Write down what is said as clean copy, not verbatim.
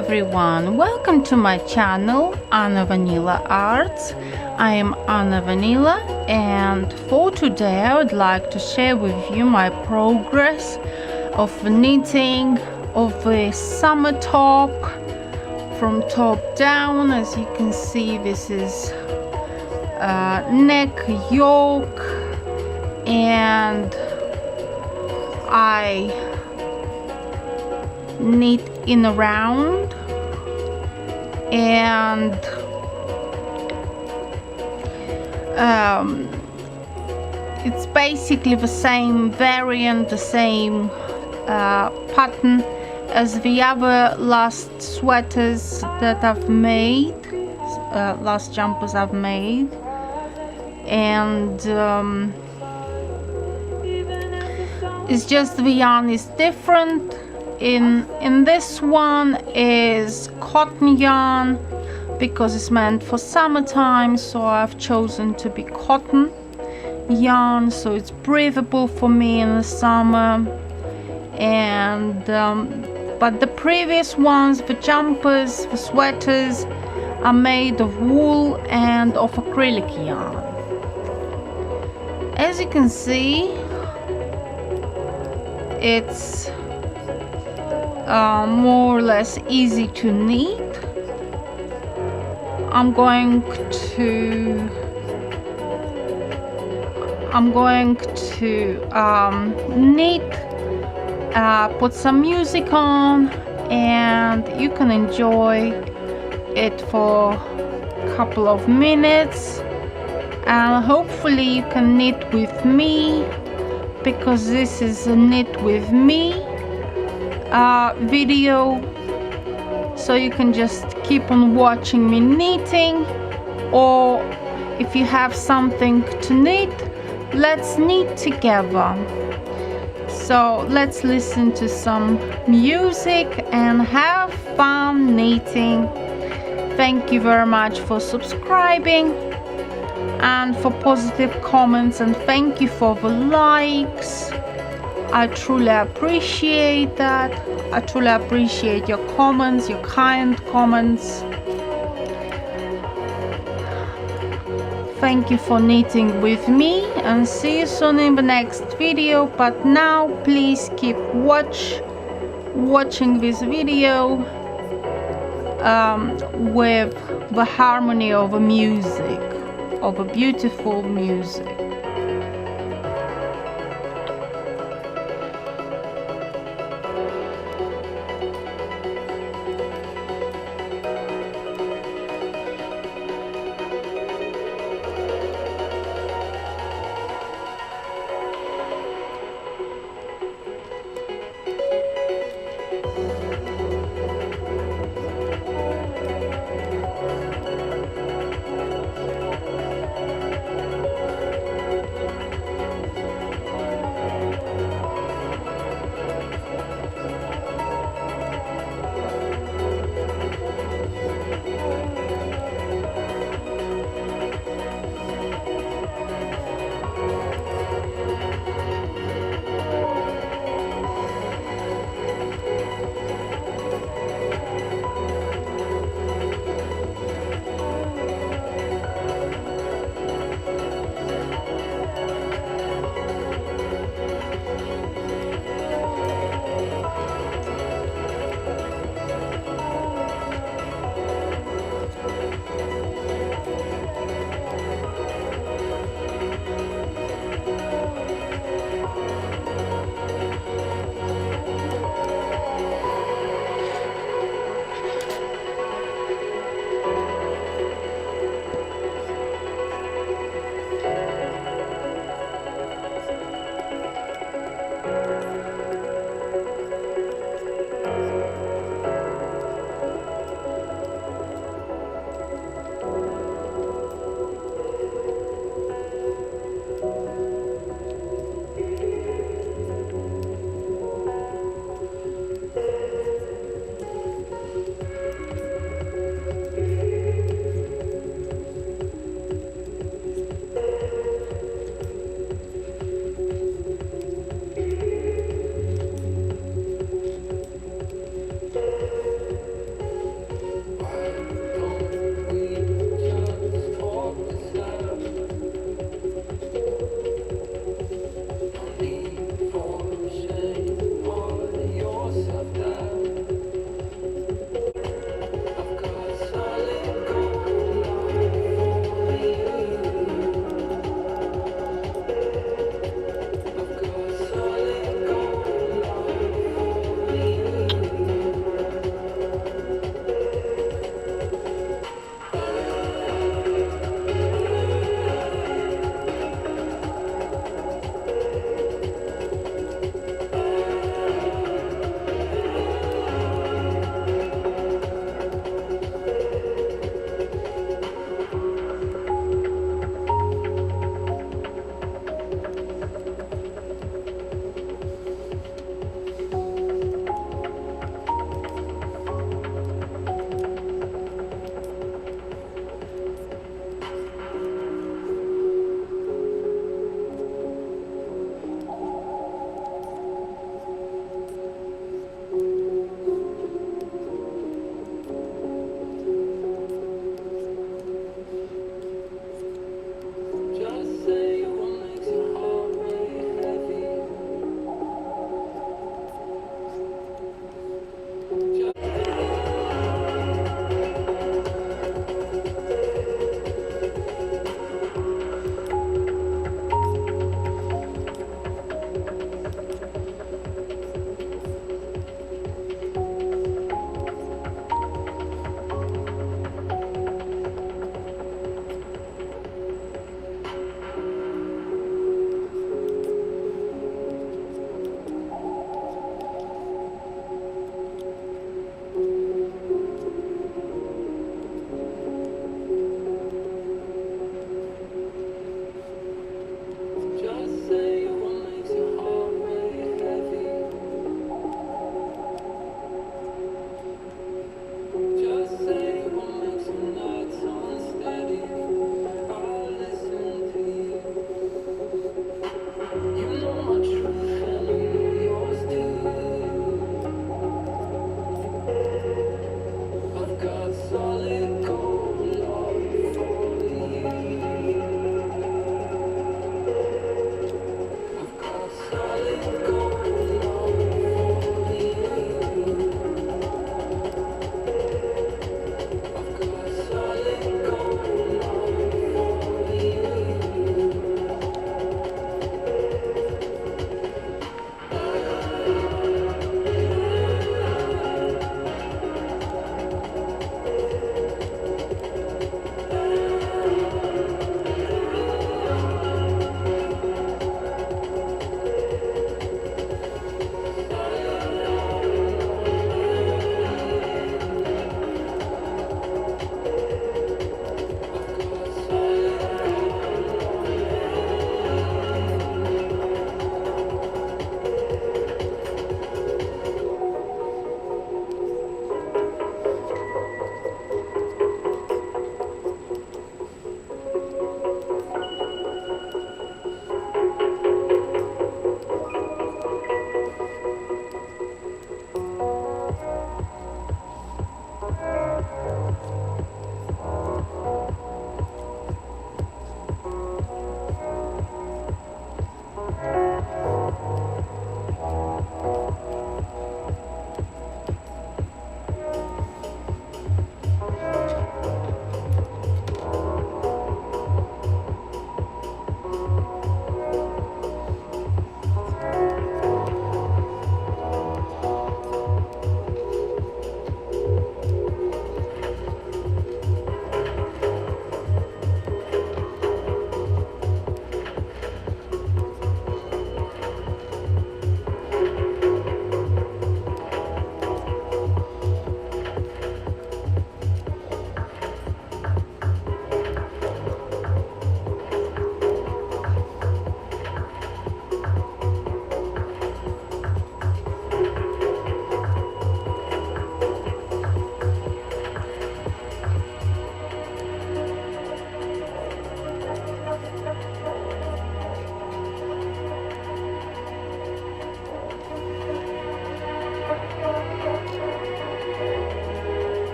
everyone, welcome to my channel Anna Vanila Arts. I am Anna Vanila, and for today I would like to share with you my progress of knitting of a summer top from top down. As you can see, this is neck, yoke, and I knit in a round, and it's basically the same variant, the same pattern as the other last sweaters that I've made, last jumpers I've made, and it's just the yarn is different. In this one is cotton yarn because it's meant for summertime, so I've chosen to be cotton yarn, so it's breathable for me in the summer. And but the previous ones, the jumpers, the sweaters, are made of wool and of acrylic yarn. As you can see, it's more or less easy to knit. I'm going to knit, put some music on, and you can enjoy it for a couple of minutes, and hopefully you can knit with me, because this is a knit with me video, so you can just keep on watching me knitting, or if you have something to knit, let's knit together. So let's listen to some music and have fun knitting. Thank you very much for subscribing and for positive comments, and thank you for the likes. I truly appreciate that. I truly appreciate your comments, your kind comments. Thank you for knitting with me, and see you soon in the next video. But now please keep watching this video with the harmony of the music, of a beautiful music.